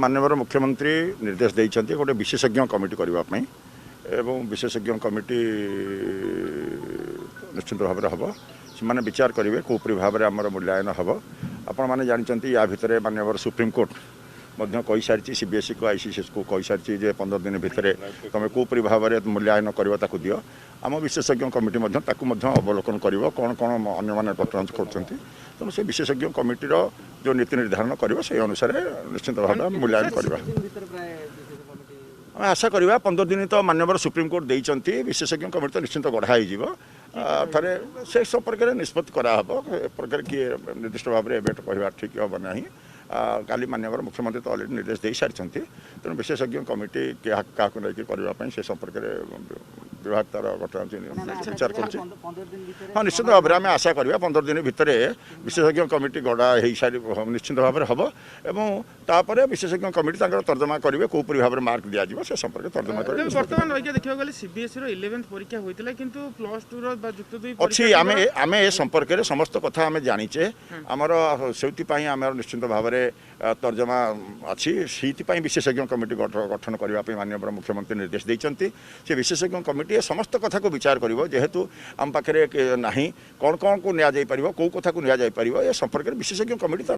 माननीय मुख्यमंत्री निर्देश देइछन्ति गोटे विशेषज्ञ कमिटी करने एवं विशेषज्ञ कमिटी निश्चित भाव में हम से विचार करेंगे कौपरी भाव में आमर मूल्यांकन हम आपण मैंने जानते या भितर माननीय सुप्रीम कोर्ट कही सारी सीबीएसई को आईसीएसई को कही सारी 15 दिन भितर तुम कौपरी भाव में मूल्यांकन कर दियो आम विशेषज्ञ कमिटी अवलोकन कर कौन कौन अन्य परफॉर्मेंस कर तेणु से विशेषज्ञ कमिटी जो नीति निर्धारण कर अनुसार निश्चित भाव में मूल्यांकन करवा आशा करवा 15 दिन तो माननीय सुप्रीम कोर्ट देइछन्ति विशेषज्ञ कमिटी तो निश्चित गढ़ाई थे से संपर्क में निष्पत्ति कराब प्रकार किए निर्दिष्ट भाव में एवं कहवा ठीक हम ना काली माननीय मुख्यमंत्री तो अलरेडी निर्देश दे सारी तेणु विशेषज्ञ कमिटी क्या करने से संपर्क में विभाग तार घटना विचार कर हाँ निश्चित भाव में आम आशा करवा 15 दिन भितर विशेषज्ञ कमिटी गढ़ा हो सारी निश्चित भाव में हम एवं तापर विशेषज्ञ कमिटी तर्जमा करेंगे कौपरी भाव में मार्क दिज्व से संपर्क तर्जमा कर बर्तमान देखा गले सीबीएसई 11th परीक्षा होता किंतु प्लस 2 रो जुक्त 2 अच्छी आम ए संपर्क में समस्त कथा आम जाचे आमर से निश्चित भाव में तर्जमा अच्छी से विशेषज्ञ कमिटी गठन करने माननीय मुख्यमंत्री निर्देश देते से विशेषज्ञ कमिटी समस्त कथा को विचार कर जेहेतु आम पाखे ना कौन कौन को निपर कौ कथा को निपर संपर्क में विशेषज्ञ कमिटी